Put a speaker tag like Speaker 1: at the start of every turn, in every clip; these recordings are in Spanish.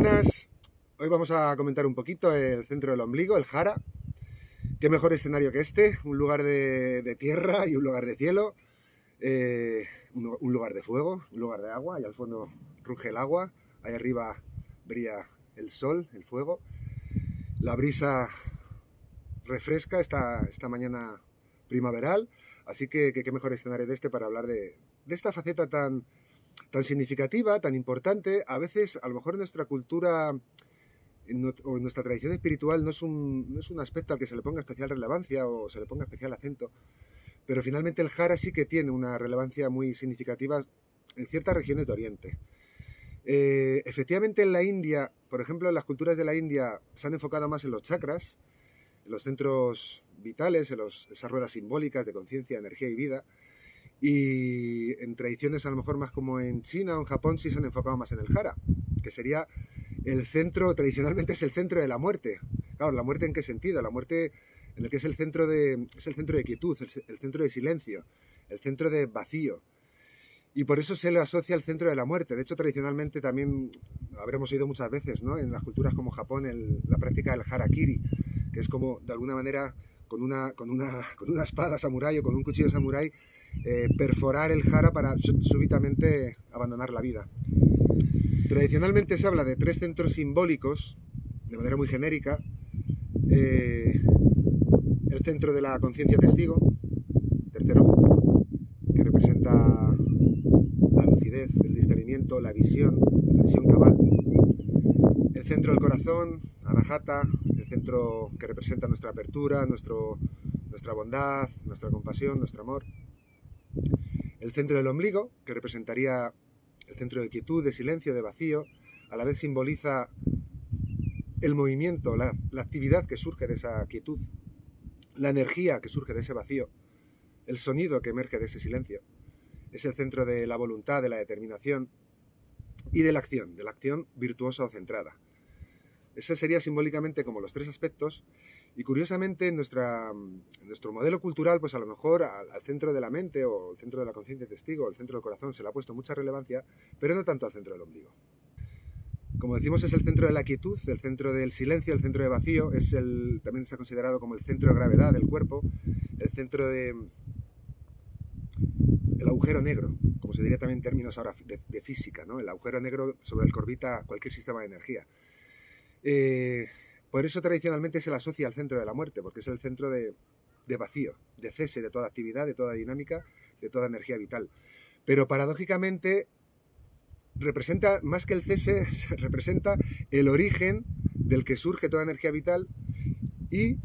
Speaker 1: buenas. Hoy vamos a comentar un poquito el centro del ombligo, el Jara. Qué mejor escenario que este, un lugar de tierra y un lugar de cielo, un lugar de fuego, un lugar de agua, y al fondo ruge el agua, ahí arriba brilla el sol, el fuego. La brisa refresca esta mañana primaveral, así que qué mejor escenario de este para hablar de esta faceta tan significativa, tan importante. A veces, a lo mejor en nuestra cultura o en nuestra tradición espiritual no es un aspecto al que se le ponga especial relevancia o se le ponga especial acento, pero finalmente el Jara sí que tiene una relevancia muy significativa en ciertas regiones de Oriente. Efectivamente en la India, por ejemplo, las culturas de la India se han enfocado más en los chakras, en los centros vitales, en esas ruedas simbólicas de conciencia, energía y vida. Y en tradiciones a lo mejor más como en China o en Japón sí se han enfocado más en el Jara, que sería el centro, tradicionalmente es el centro de la muerte. Claro, ¿la muerte en qué sentido? La muerte en el que es el centro de quietud, el centro de silencio, el centro de vacío. Y por eso se le asocia al centro de la muerte. De hecho, tradicionalmente también habremos oído muchas veces, ¿no?, en las culturas como Japón, la práctica del harakiri, que es como, de alguna manera, con una espada samurái o con un cuchillo samurái, perforar el Jara para súbitamente abandonar la vida. Tradicionalmente se habla de tres centros simbólicos, de manera muy genérica. El centro de la conciencia testigo, tercer ojo, que representa la lucidez, el discernimiento, la visión cabal. El centro del corazón, Anahata, el centro que representa nuestra apertura, nuestra bondad, nuestra compasión, nuestro amor. El centro del ombligo, que representaría el centro de quietud, de silencio, de vacío, a la vez simboliza el movimiento, la actividad que surge de esa quietud, la energía que surge de ese vacío, el sonido que emerge de ese silencio. Es el centro de la voluntad, de la determinación y de la acción virtuosa o centrada. Ese sería simbólicamente como los tres aspectos. Y curiosamente en nuestro modelo cultural, pues a lo mejor al centro de la mente o al centro de la conciencia testigo, al centro del corazón se le ha puesto mucha relevancia, pero no tanto al centro del ombligo. Como decimos, es el centro de la quietud, el centro del silencio, el centro de vacío, también está considerado como el centro de gravedad del cuerpo, el centro el agujero negro, como se diría también en términos ahora de física, ¿no? El agujero negro sobre el que orbita cualquier sistema de energía. Por eso tradicionalmente se le asocia al centro de la muerte, porque es el centro de vacío, de cese de toda actividad, de toda dinámica, de toda energía vital. Pero paradójicamente representa, más que el cese, representa el origen del que surge toda energía vital y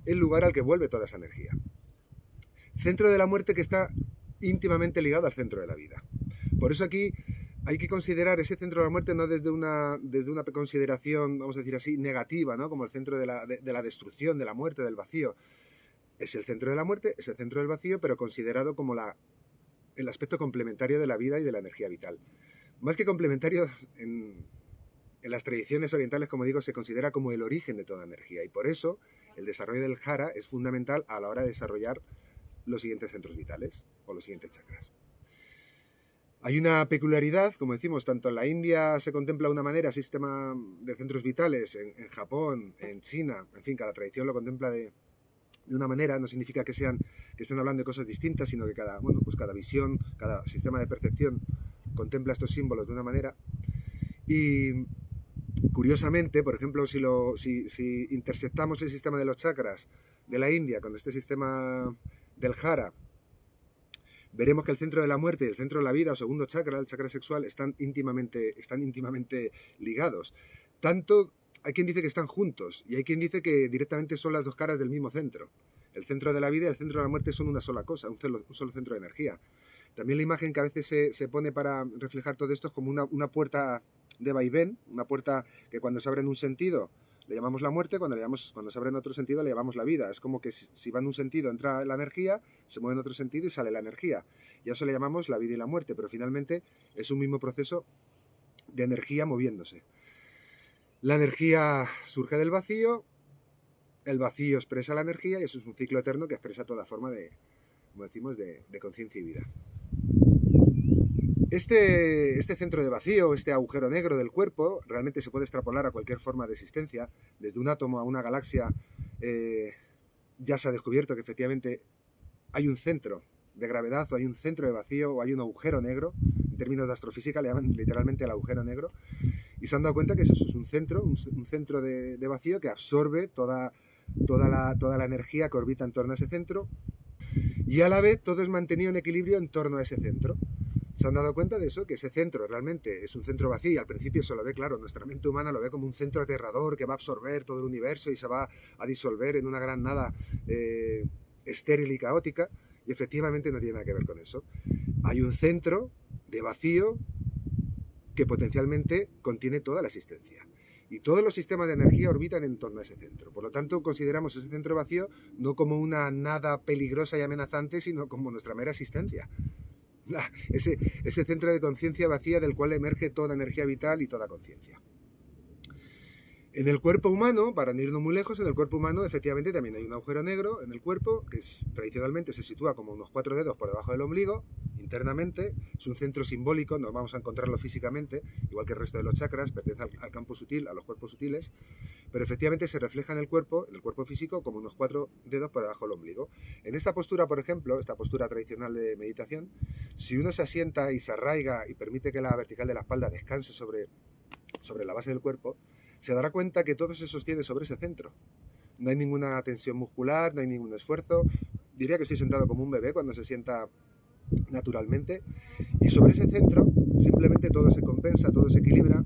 Speaker 1: el lugar al que vuelve toda esa energía. Centro de la muerte que está íntimamente ligado al centro de la vida. Por eso aquí hay que considerar ese centro de la muerte no desde una consideración, vamos a decir así, negativa, ¿no?, como el centro de la destrucción, de la muerte, del vacío. Es el centro de la muerte, es el centro del vacío, pero considerado como el aspecto complementario de la vida y de la energía vital. Más que complementario, en las tradiciones orientales, como digo, se considera como el origen de toda energía. Y por eso el desarrollo del Jara es fundamental a la hora de desarrollar los siguientes centros vitales o los siguientes chakras. Hay una peculiaridad, como decimos, tanto en la India se contempla de una manera sistema de centros vitales, en Japón, en China, en fin, cada tradición lo contempla de una manera. No significa que estén hablando de cosas distintas, sino que cada visión, cada sistema de percepción contempla estos símbolos de una manera. Y curiosamente, por ejemplo, si intersectamos el sistema de los chakras de la India con este sistema del Jara, veremos que el centro de la muerte y el centro de la vida, o segundo chakra, el chakra sexual, están íntimamente ligados. Tanto hay quien dice que están juntos y hay quien dice que directamente son las dos caras del mismo centro. El centro de la vida y el centro de la muerte son una sola cosa, un solo centro de energía. También la imagen que a veces se pone para reflejar todo esto es como una puerta de vaivén, una puerta que cuando se abre en un sentido le llamamos la muerte, cuando se abre en otro sentido le llamamos la vida. Es como que si va en un sentido entra la energía, se mueve en otro sentido y sale la energía. Y a eso le llamamos la vida y la muerte, pero finalmente es un mismo proceso de energía moviéndose. La energía surge del vacío, el vacío expresa la energía y eso es un ciclo eterno que expresa toda forma como decimos, de conciencia y vida. Este centro de vacío, este agujero negro del cuerpo, realmente se puede extrapolar a cualquier forma de existencia, desde un átomo a una galaxia. Ya se ha descubierto que efectivamente hay un centro de gravedad, o hay un centro de vacío, o hay un agujero negro. En términos de astrofísica le llaman literalmente el agujero negro. Y se han dado cuenta que eso es un centro de vacío que absorbe toda la energía que orbita en torno a ese centro, y a la vez todo es mantenido en equilibrio en torno a ese centro. Se han dado cuenta de eso, que ese centro realmente es un centro vacío, y al principio se lo ve, claro, nuestra mente humana lo ve como un centro aterrador que va a absorber todo el universo y se va a disolver en una gran nada estéril y caótica, y efectivamente no tiene nada que ver con eso. Hay un centro de vacío que potencialmente contiene toda la existencia. Y todos los sistemas de energía orbitan en torno a ese centro. Por lo tanto, consideramos ese centro vacío no como una nada peligrosa y amenazante, sino como nuestra mera existencia. Ese centro de conciencia vacía del cual emerge toda energía vital y toda conciencia. En el cuerpo humano, para no irnos muy lejos, en el cuerpo humano efectivamente también hay un agujero negro en el cuerpo que tradicionalmente se sitúa como unos 4 dedos por debajo del ombligo, internamente. Es un centro simbólico, no vamos a encontrarlo físicamente, igual que el resto de los chakras, pertenece al campo sutil, a los cuerpos sutiles, pero efectivamente se refleja en el cuerpo físico, como unos 4 dedos por debajo del ombligo. En esta postura, por ejemplo, esta postura tradicional de meditación, si uno se asienta y se arraiga y permite que la vertical de la espalda descanse sobre la base del cuerpo, se dará cuenta que todo se sostiene sobre ese centro. No hay ninguna tensión muscular, no hay ningún esfuerzo. Diría que estoy sentado como un bebé cuando se sienta naturalmente. Y sobre ese centro simplemente todo se compensa, todo se equilibra.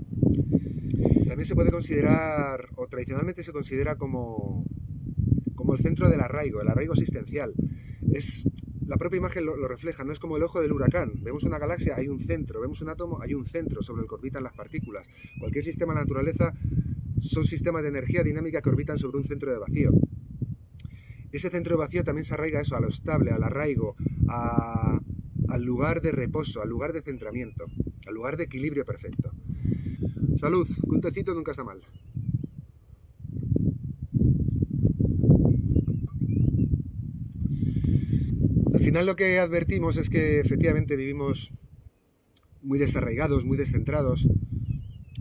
Speaker 1: También se puede considerar, o tradicionalmente se considera como el centro del arraigo, el arraigo existencial. La propia imagen lo refleja, no es como el ojo del huracán. Vemos una galaxia, hay un centro. Vemos un átomo, hay un centro sobre el que orbitan las partículas. Cualquier sistema de la naturaleza son sistemas de energía dinámica que orbitan sobre un centro de vacío. Ese centro de vacío también se arraiga eso, a lo estable, al arraigo, al lugar de reposo, al lugar de centramiento, al lugar de equilibrio perfecto. Salud, un tecito nunca está mal. Al final lo que advertimos es que efectivamente vivimos muy desarraigados, muy descentrados,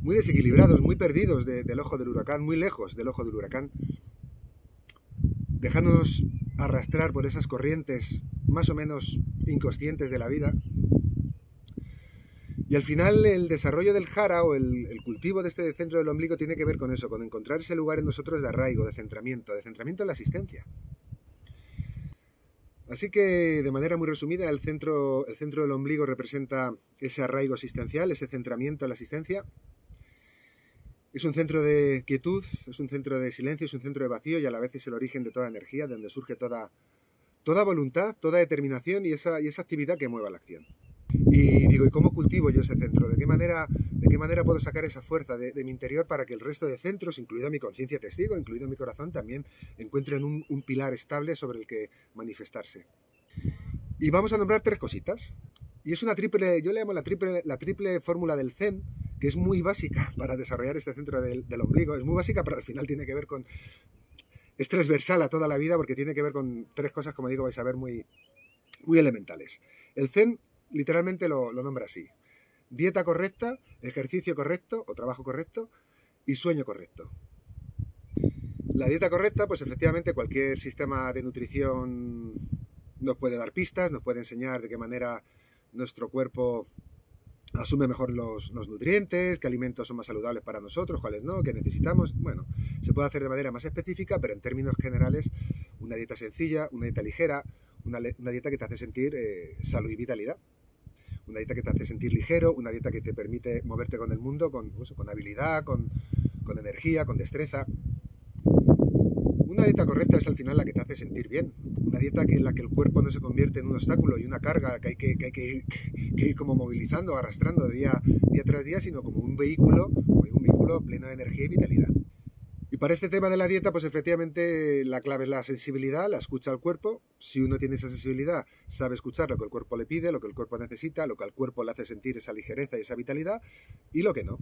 Speaker 1: muy desequilibrados, muy perdidos del ojo del huracán, muy lejos del ojo del huracán, dejándonos arrastrar por esas corrientes más o menos inconscientes de la vida. Y al final el desarrollo del jara, o el cultivo de este centro del ombligo, tiene que ver con eso, con encontrar ese lugar en nosotros de arraigo, de centramiento en la existencia. Así que, de manera muy resumida, el centro del ombligo representa ese arraigo existencial, ese centramiento en la existencia. Es un centro de quietud, es un centro de silencio, es un centro de vacío, y a la vez es el origen de toda energía, de donde surge toda voluntad, toda determinación y esa actividad que mueva la acción. Y digo, ¿y cómo cultivo yo ese centro? ¿De qué manera puedo sacar esa fuerza de mi interior para que el resto de centros, incluido mi conciencia testigo, incluido mi corazón, también encuentren un pilar estable sobre el que manifestarse? Y vamos a nombrar 3 cositas. Y es una triple, yo le llamo la triple fórmula del Zen, que es muy básica para desarrollar este centro del ombligo. Es muy básica, pero al final tiene que ver con... Es transversal a toda la vida, porque tiene que ver con 3 cosas, como digo, vais a ver, muy, muy elementales. El Zen literalmente lo nombra así: dieta correcta, ejercicio correcto o trabajo correcto y sueño correcto. La dieta correcta, pues efectivamente cualquier sistema de nutrición nos puede dar pistas, nos puede enseñar de qué manera nuestro cuerpo asume mejor los nutrientes, qué alimentos son más saludables para nosotros, cuáles no, qué necesitamos. Bueno, se puede hacer de manera más específica, pero en términos generales, una dieta sencilla, una dieta ligera, una dieta que te hace sentir salud y vitalidad. Una dieta que te hace sentir ligero, una dieta que te permite moverte con el mundo con habilidad, con energía, con destreza. Una dieta correcta es al final la que te hace sentir bien. Una dieta en la que el cuerpo no se convierte en un obstáculo y una carga que hay que ir como movilizando, arrastrando día tras día, sino como un vehículo pleno de energía y vitalidad. Y para este tema de la dieta, pues efectivamente la clave es la sensibilidad, la escucha al cuerpo. Si uno tiene esa sensibilidad, sabe escuchar lo que el cuerpo le pide, lo que el cuerpo necesita, lo que al cuerpo le hace sentir esa ligereza y esa vitalidad, y lo que no.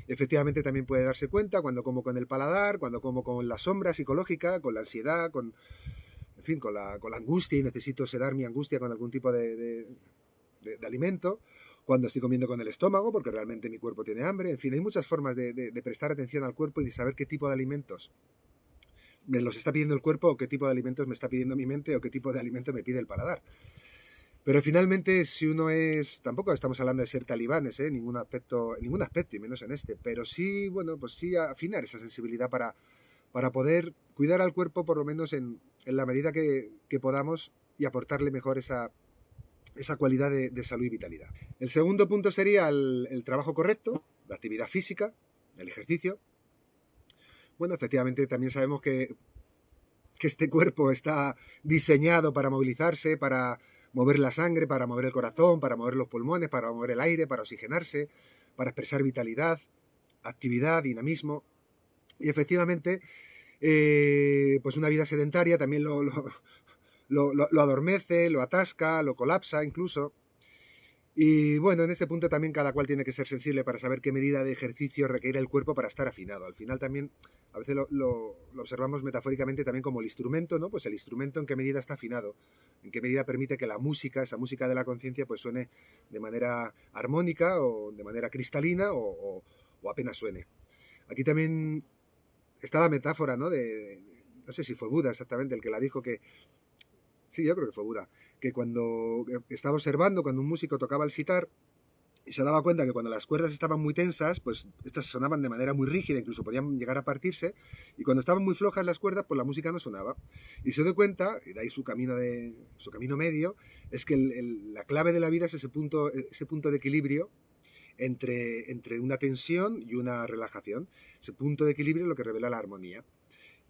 Speaker 1: Efectivamente también puede darse cuenta cuando como con el paladar, cuando como con la sombra psicológica, con la ansiedad, con la angustia, y necesito sedar mi angustia con algún tipo de alimento, cuando estoy comiendo con el estómago, porque realmente mi cuerpo tiene hambre. En fin, hay muchas formas de prestar atención al cuerpo y de saber qué tipo de alimentos me los está pidiendo el cuerpo, o qué tipo de alimentos me está pidiendo mi mente, o qué tipo de alimento me pide el paladar. Pero finalmente, si uno es... Tampoco estamos hablando de ser talibanes, en ningún aspecto, y menos en este, pero sí, bueno, pues sí afinar esa sensibilidad para poder cuidar al cuerpo, por lo menos en la medida que podamos, y aportarle mejor esa cualidad de salud y vitalidad. El segundo punto sería el trabajo correcto, la actividad física, el ejercicio. Bueno, efectivamente también sabemos que este cuerpo está diseñado para movilizarse, para mover la sangre, para mover el corazón, para mover los pulmones, para mover el aire, para oxigenarse, para expresar vitalidad, actividad, dinamismo. Y efectivamente, pues una vida sedentaria también lo adormece, lo atasca, lo colapsa incluso. Y bueno, en ese punto también cada cual tiene que ser sensible para saber qué medida de ejercicio requiere el cuerpo para estar afinado. Al final también, a veces lo observamos metafóricamente también como el instrumento, ¿no? Pues el instrumento en qué medida está afinado, en qué medida permite que la música, esa música de la conciencia, pues suene de manera armónica o de manera cristalina o apenas suene. Aquí también está la metáfora, ¿no? No sé si fue Buda exactamente el que la dijo, que... Sí, yo creo que fue Buda, que cuando estaba observando, cuando un músico tocaba el sitar, y se daba cuenta que cuando las cuerdas estaban muy tensas, pues estas sonaban de manera muy rígida, incluso podían llegar a partirse, y cuando estaban muy flojas las cuerdas, pues la música no sonaba. Y se dio cuenta, y de ahí su camino medio, es que la clave de la vida es ese punto de equilibrio entre una tensión y una relajación. Ese punto de equilibrio es lo que revela la armonía.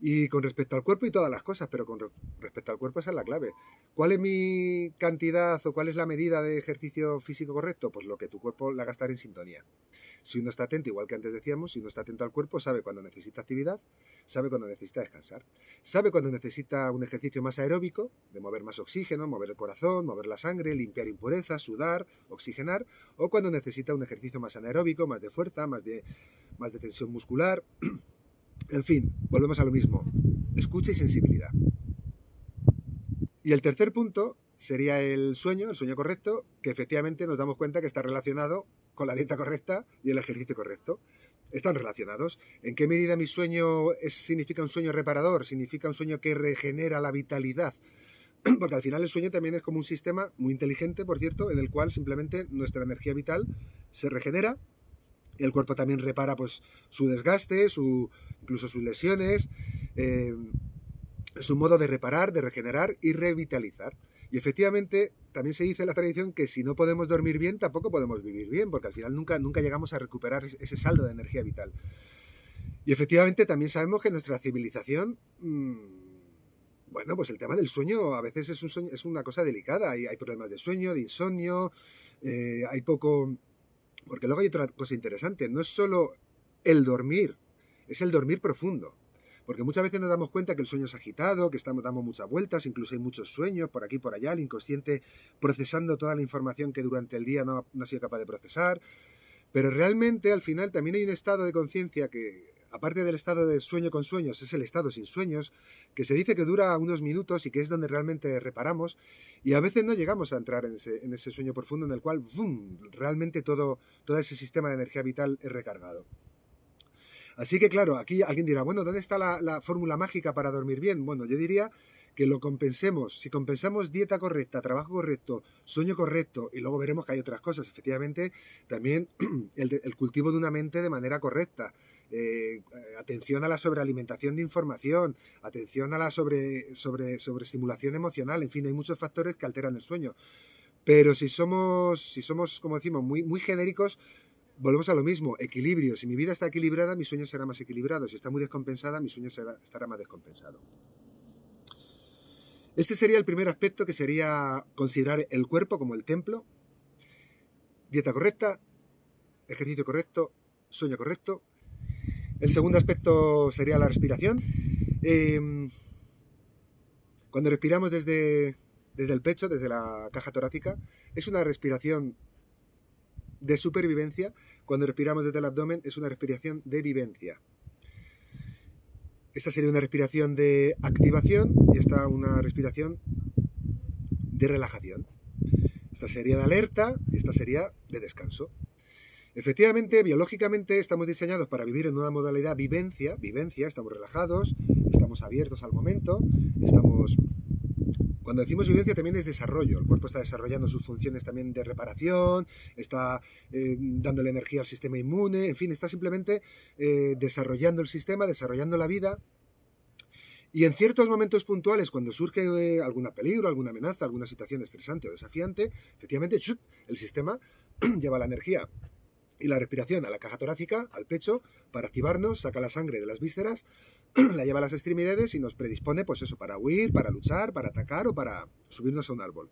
Speaker 1: Y con respecto al cuerpo y todas las cosas, pero con respecto al cuerpo esa es la clave. ¿Cuál es mi cantidad o cuál es la medida de ejercicio físico correcto? Pues lo que tu cuerpo la gastar en sintonía. Si uno está atento, igual que antes decíamos, si uno está atento al cuerpo, sabe cuando necesita actividad, sabe cuando necesita descansar, sabe cuando necesita un ejercicio más aeróbico, de mover más oxígeno, mover el corazón, mover la sangre, limpiar impurezas, sudar, oxigenar, o cuando necesita un ejercicio más anaeróbico, más de fuerza, más de tensión muscular. En fin, volvemos a lo mismo. Escucha y sensibilidad. Y el tercer punto sería el sueño correcto, que efectivamente nos damos cuenta que está relacionado con la dieta correcta y el ejercicio correcto. Están relacionados. ¿En qué medida mi sueño significa un sueño reparador? ¿Significa un sueño que regenera la vitalidad? Porque al final el sueño también es como un sistema muy inteligente, por cierto, en el cual simplemente nuestra energía vital se regenera. El cuerpo también repara pues su desgaste, incluso sus lesiones. Es un modo de reparar, de regenerar y revitalizar. Y efectivamente, también se dice en la tradición que si no podemos dormir bien, tampoco podemos vivir bien, porque al final nunca llegamos a recuperar ese saldo de energía vital. Y efectivamente también sabemos que nuestra civilización, bueno, pues el tema del sueño a veces es una cosa delicada. Hay problemas de sueño, de insomnio, hay poco... Porque luego hay otra cosa interesante, no es solo el dormir, es el dormir profundo. Porque muchas veces nos damos cuenta que el sueño es agitado, que damos muchas vueltas, incluso hay muchos sueños por aquí y por allá, el inconsciente procesando toda la información que durante el día no ha sido capaz de procesar. Pero realmente al final también hay un estado de conciencia que, aparte del estado de sueño con sueños, es el estado sin sueños, que se dice que dura unos minutos y que es donde realmente reparamos, y a veces no llegamos a entrar en ese sueño profundo en el cual ¡bum!, realmente todo ese sistema de energía vital es recargado. Así que claro, aquí alguien dirá, bueno, ¿dónde está la fórmula mágica para dormir bien? Bueno, yo diría que lo compensemos. Si compensamos dieta correcta, trabajo correcto, sueño correcto, y luego veremos que hay otras cosas, efectivamente, también el cultivo de una mente de manera correcta. Atención a la sobrealimentación de información, atención a la sobreestimulación emocional, en fin, hay muchos factores que alteran el sueño. Pero si somos como decimos, muy, muy genéricos, volvemos a lo mismo, equilibrio. Si mi vida está equilibrada, mi sueño será más equilibrado. Si está muy descompensada, mi sueño estará más descompensado. Este sería el primer aspecto, que sería considerar el cuerpo como el templo. Dieta correcta, ejercicio correcto, sueño correcto. El segundo aspecto sería la respiración. Cuando respiramos desde el pecho, desde la caja torácica, es una respiración de supervivencia. Cuando respiramos desde el abdomen, es una respiración de vivencia. Esta sería una respiración de activación y esta una respiración de relajación. Esta sería de alerta y esta sería de descanso. Efectivamente, biológicamente estamos diseñados para vivir en una modalidad vivencia, estamos relajados, estamos abiertos al momento, estamos... Cuando decimos vivencia también es desarrollo, el cuerpo está desarrollando sus funciones también de reparación, está dándole energía al sistema inmune, en fin, está simplemente desarrollando el sistema, desarrollando la vida. Y en ciertos momentos puntuales, cuando surge algún peligro, alguna amenaza, alguna situación estresante o desafiante, efectivamente el sistema lleva la energía y la respiración a la caja torácica, al pecho, para activarnos, saca la sangre de las vísceras, la lleva a las extremidades y nos predispone, pues eso, para huir, para luchar, para atacar o para subirnos a un árbol.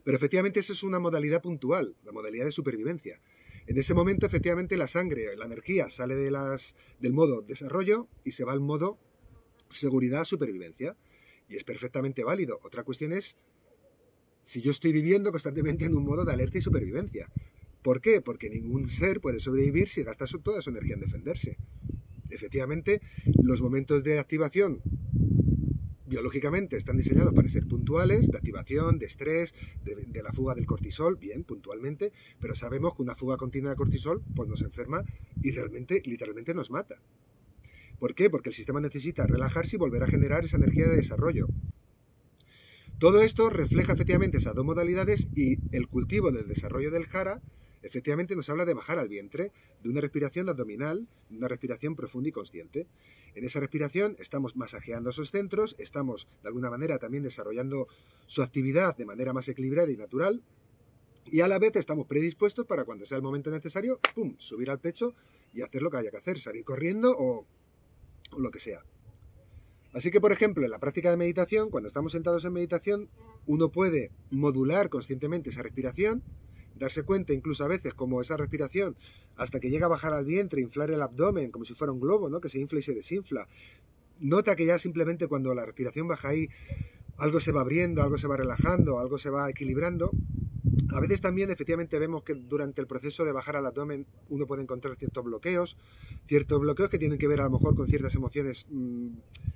Speaker 1: Pero efectivamente esa es una modalidad puntual, la modalidad de supervivencia. En ese momento, efectivamente, la sangre, la energía sale del modo desarrollo y se va al modo seguridad, supervivencia. Y es perfectamente válido. Otra cuestión es si yo estoy viviendo constantemente en un modo de alerta y supervivencia. ¿Por qué? Porque ningún ser puede sobrevivir si gasta toda su energía en defenderse. Efectivamente, los momentos de activación biológicamente están diseñados para ser puntuales, de activación, de estrés, de la fuga del cortisol, bien, puntualmente, pero sabemos que una fuga continua de cortisol pues nos enferma y realmente, literalmente nos mata. ¿Por qué? Porque el sistema necesita relajarse y volver a generar esa energía de desarrollo. Todo esto refleja efectivamente esas dos modalidades y el cultivo del desarrollo del jara efectivamente nos habla de bajar al vientre, de una respiración abdominal, de una respiración profunda y consciente. En esa respiración estamos masajeando esos centros, estamos de alguna manera también desarrollando su actividad de manera más equilibrada y natural, y a la vez estamos predispuestos para cuando sea el momento necesario, ¡pum!, subir al pecho y hacer lo que haya que hacer, salir corriendo o lo que sea. Así que, por ejemplo, en la práctica de meditación, cuando estamos sentados en meditación, uno puede modular conscientemente esa respiración, darse cuenta incluso a veces como esa respiración, hasta que llega a bajar al vientre, inflar el abdomen como si fuera un globo, ¿no?, que se infla y se desinfla. Nota que ya simplemente cuando la respiración baja ahí, algo se va abriendo, algo se va relajando, algo se va equilibrando. A veces también efectivamente vemos que durante el proceso de bajar al abdomen uno puede encontrar ciertos bloqueos que tienen que ver a lo mejor con ciertas emociones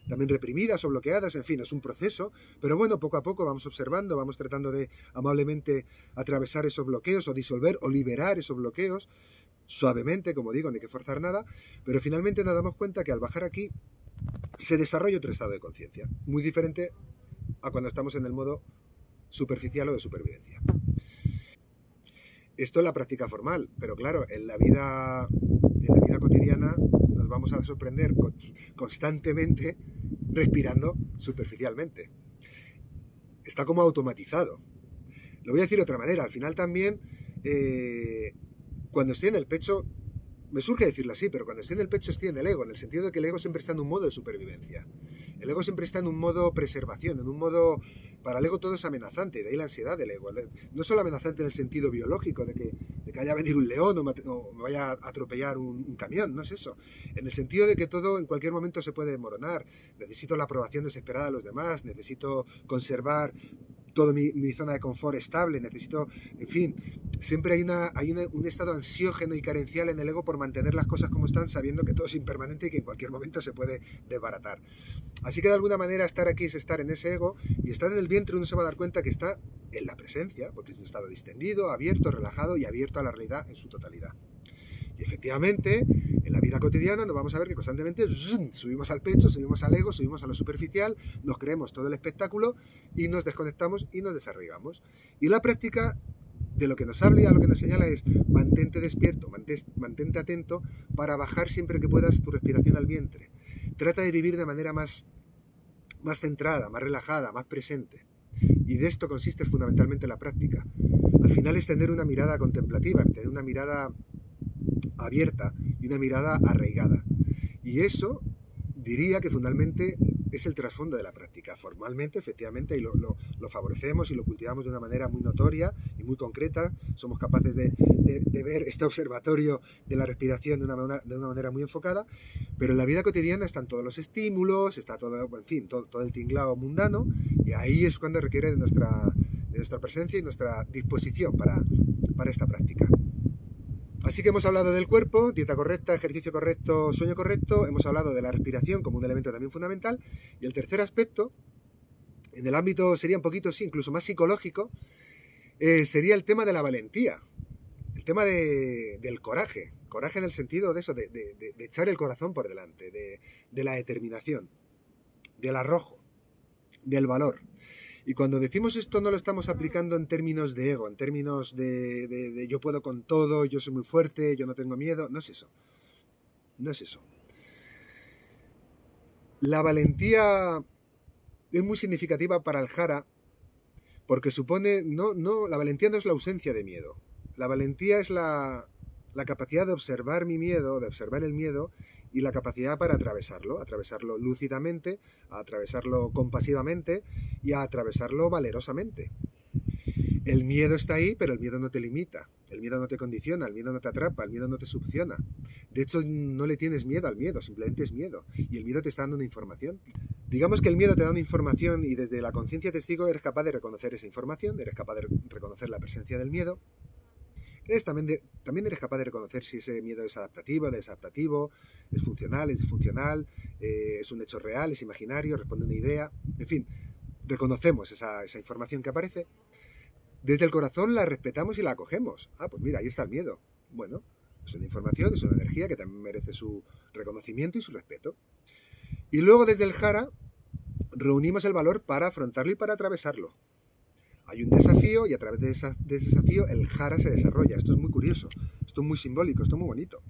Speaker 1: también reprimidas o bloqueadas, en fin, es un proceso, pero bueno, poco a poco vamos observando, vamos tratando de amablemente atravesar esos bloqueos o disolver o liberar esos bloqueos suavemente, como digo, no hay que forzar nada, pero finalmente nos damos cuenta que al bajar aquí se desarrolla otro estado de conciencia, muy diferente a cuando estamos en el modo superficial o de supervivencia. Esto es la práctica formal, pero claro, en la vida cotidiana nos vamos a sorprender constantemente respirando superficialmente. Está como automatizado. Lo voy a decir de otra manera, al final también, cuando estoy en el pecho, me surge decirlo así, pero cuando estoy en el pecho estoy en el ego, en el sentido de que el ego siempre está en un modo de supervivencia. El ego siempre está en un modo preservación, en un modo... Para el ego todo es amenazante, de ahí la ansiedad del ego. No solo amenazante en el sentido biológico, de que vaya a venir un león o me vaya a atropellar un camión, no es eso. En el sentido de que todo en cualquier momento se puede desmoronar. Necesito la aprobación desesperada de los demás, necesito conservar toda mi zona de confort estable, necesito, en fin, siempre hay un estado ansiógeno y carencial en el ego por mantener las cosas como están, sabiendo que todo es impermanente y que en cualquier momento se puede desbaratar. Así que de alguna manera estar aquí es estar en ese ego, y estar en el vientre uno se va a dar cuenta que está en la presencia, porque es un estado distendido, abierto, relajado y abierto a la realidad en su totalidad. Y efectivamente, en la vida cotidiana nos vamos a ver que constantemente subimos al pecho, subimos al ego, subimos a lo superficial, nos creemos todo el espectáculo y nos desconectamos y nos desarraigamos. Y la práctica de lo que nos habla y a lo que nos señala es mantente despierto, mantente atento para bajar siempre que puedas tu respiración al vientre. Trata de vivir de manera más centrada, más relajada, más presente. Y de esto consiste fundamentalmente la práctica. Al final es tener una mirada contemplativa, tener una mirada abierta y una mirada arraigada. Y eso diría que fundamentalmente es el trasfondo de la práctica. Formalmente, efectivamente, y lo favorecemos y lo cultivamos de una manera muy notoria y muy concreta. Somos capaces de ver este observatorio de la respiración de una manera muy enfocada, pero en la vida cotidiana están todos los estímulos, está todo, en fin, todo el tinglado mundano, y ahí es cuando requiere de nuestra presencia y nuestra disposición para esta práctica. Así que hemos hablado del cuerpo, dieta correcta, ejercicio correcto, sueño correcto, hemos hablado de la respiración como un elemento también fundamental, y el tercer aspecto, en el ámbito sería un poquito, sí, incluso más psicológico, sería el tema de la valentía, el tema del coraje. Coraje en el sentido de eso, de echar el corazón por delante, de la determinación, del arrojo, del valor. Y cuando decimos esto no lo estamos aplicando en términos de ego, en términos de yo puedo con todo, yo soy muy fuerte, yo no tengo miedo. No es eso. No es eso. La valentía es muy significativa para el Jara porque supone, la valentía no es la ausencia de miedo. La valentía es la capacidad de observar mi miedo, de observar el miedo y la capacidad para atravesarlo lúcidamente, a atravesarlo compasivamente y a atravesarlo valerosamente. El miedo está ahí, pero el miedo no te limita, el miedo no te condiciona, el miedo no te atrapa, el miedo no te succiona. De hecho, no le tienes miedo al miedo, simplemente es miedo. Y el miedo te está dando una información. Digamos que el miedo te da una información y desde la conciencia testigo eres capaz de reconocer esa información, eres capaz de reconocer la presencia del miedo. También eres capaz de reconocer si ese miedo es adaptativo, desadaptativo, es funcional, es disfuncional, es un hecho real, es imaginario, responde a una idea. En fin, reconocemos esa información que aparece. Desde el corazón la respetamos y la acogemos. Ah, pues mira, ahí está el miedo. Bueno, es una información, es una energía que también merece su reconocimiento y su respeto. Y luego desde el Jara reunimos el valor para afrontarlo y para atravesarlo. Hay un desafío y a través de ese desafío el Jara se desarrolla. Esto es muy curioso, esto es muy simbólico, esto es muy bonito.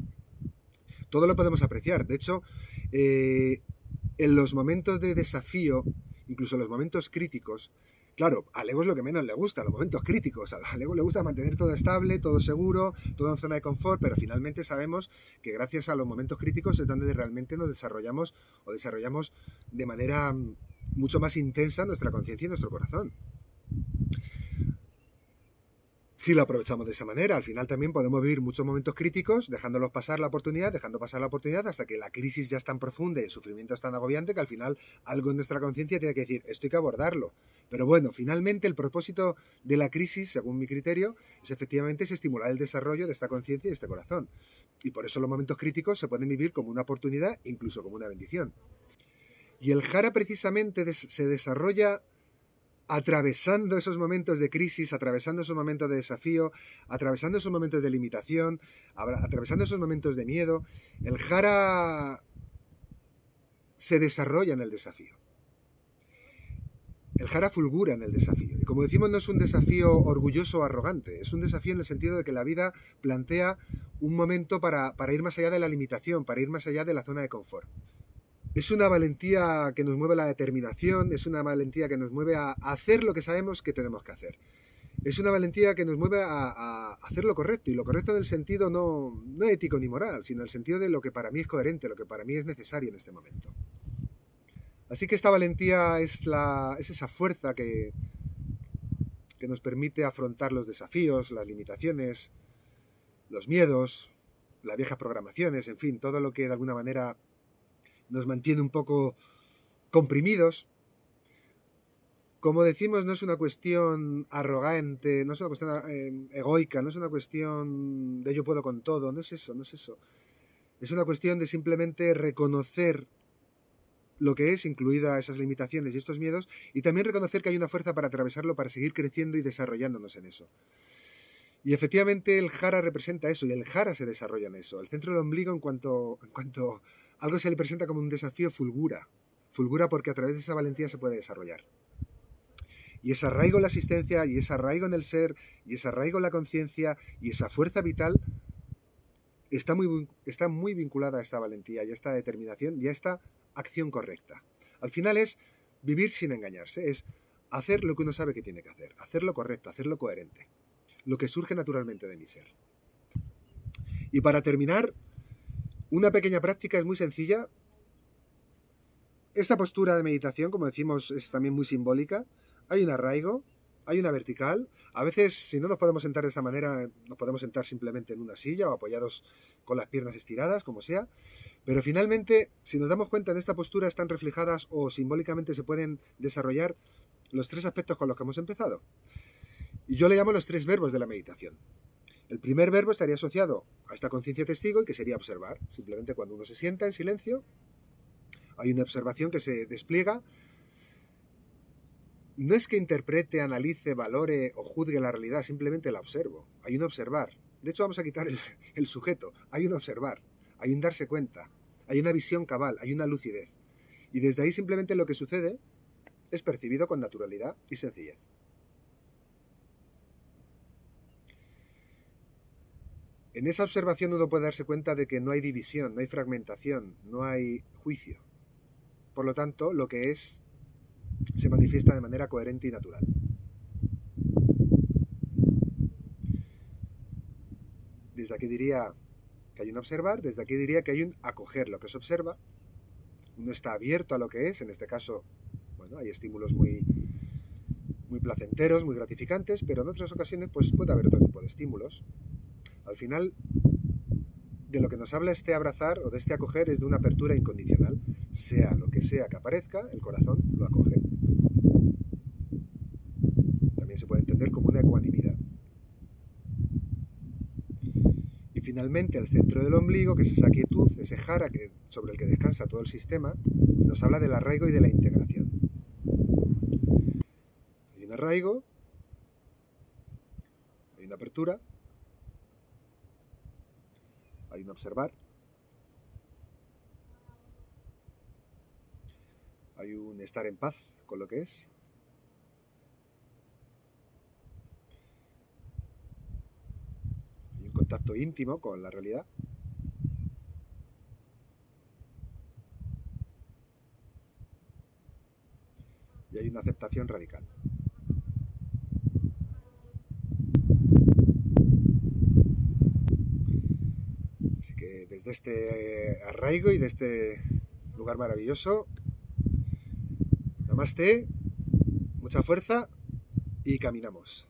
Speaker 1: Todo lo podemos apreciar. De hecho, en los momentos de desafío, incluso en los momentos críticos, claro, al ego es lo que menos le gusta, los momentos críticos. Al ego le gusta mantener todo estable, todo seguro, todo en zona de confort, pero finalmente sabemos que gracias a los momentos críticos es donde realmente nos desarrollamos de manera mucho más intensa nuestra conciencia y nuestro corazón. Si lo aprovechamos de esa manera, al final también podemos vivir muchos momentos críticos, dejando pasar la oportunidad hasta que la crisis ya es tan profunda y el sufrimiento es tan agobiante que al final algo en nuestra conciencia tiene que decir, esto hay que abordarlo. Pero bueno, finalmente el propósito de la crisis, según mi criterio, es efectivamente estimular el desarrollo de esta conciencia y de este corazón. Y por eso los momentos críticos se pueden vivir como una oportunidad, incluso como una bendición. Y el Jara precisamente se desarrolla atravesando esos momentos de crisis, atravesando esos momentos de desafío, atravesando esos momentos de limitación, atravesando esos momentos de miedo. El Jara se desarrolla en el desafío. El Jara fulgura en el desafío. Y como decimos, no es un desafío orgulloso o arrogante, es un desafío en el sentido de que la vida plantea un momento para ir más allá de la limitación, para ir más allá de la zona de confort. Es una valentía que nos mueve a la determinación, es una valentía que nos mueve a hacer lo que sabemos que tenemos que hacer. Es una valentía que nos mueve a hacer lo correcto, y lo correcto en el sentido no ético ni moral, sino en el sentido de lo que para mí es coherente, lo que para mí es necesario en este momento. Así que esta valentía es esa fuerza que nos permite afrontar los desafíos, las limitaciones, los miedos, las viejas programaciones, en fin, todo lo que de alguna manera nos mantiene un poco comprimidos. Como decimos, no es una cuestión arrogante, no es una cuestión egoica, no es una cuestión de yo puedo con todo, no es eso. Es una cuestión de simplemente reconocer lo que es, incluida esas limitaciones y estos miedos, y también reconocer que hay una fuerza para atravesarlo, para seguir creciendo y desarrollándonos en eso. Y efectivamente el Jara representa eso, y el Jara se desarrolla en eso. El centro del ombligo, en cuanto algo se le presenta como un desafío, fulgura porque a través de esa valentía se puede desarrollar. Y ese arraigo en la existencia, y ese arraigo en el ser, y ese arraigo en la conciencia, y esa fuerza vital está muy vinculada a esta valentía y a esta determinación y a esta acción correcta. Al final es vivir sin engañarse, es hacer lo que uno sabe que tiene que hacer, hacer lo correcto, hacer lo coherente, lo que surge naturalmente de mi ser. Y para terminar, una pequeña práctica es muy sencilla. Esta postura de meditación, como decimos, es también muy simbólica. Hay un arraigo, hay una vertical. A veces, si no nos podemos sentar de esta manera, nos podemos sentar simplemente en una silla o apoyados con las piernas estiradas, como sea. Pero finalmente, si nos damos cuenta, en esta postura están reflejadas o simbólicamente se pueden desarrollar los tres aspectos con los que hemos empezado. Y yo le llamo los tres verbos de la meditación. El primer verbo estaría asociado a esta conciencia testigo y que sería observar. Simplemente cuando uno se sienta en silencio, hay una observación que se despliega no es que interprete, analice, valore o juzgue la realidad, simplemente la observo. Hay un observar. De hecho, vamos a quitar el sujeto. Hay un observar, hay un darse cuenta, hay una visión cabal, hay una lucidez. Y desde ahí simplemente lo que sucede es percibido con naturalidad y sencillez. En esa observación uno puede darse cuenta de que no hay división, no hay fragmentación, no hay juicio. Por lo tanto, lo que es se manifiesta de manera coherente y natural. Desde aquí diría que hay un observar, desde aquí diría que hay un acoger lo que se observa. Uno está abierto a lo que es, en este caso, bueno, hay estímulos muy placenteros, muy gratificantes, pero en otras ocasiones pues puede haber otro tipo de estímulos. Al final, de lo que nos habla este abrazar o de este acoger es de una apertura incondicional. Sea lo que sea que aparezca, el corazón lo acoge. También se puede entender como una ecuanimidad. Y finalmente, el centro del ombligo, que es esa quietud, ese jara sobre el que descansa todo el sistema, nos habla del arraigo y de la integración. Hay un arraigo, hay una apertura, hay un observar, hay un estar en paz con lo que es, hay un contacto íntimo con la realidad, y hay una aceptación radical. Así que desde este arraigo y de este lugar maravilloso, namaste, mucha fuerza y caminamos.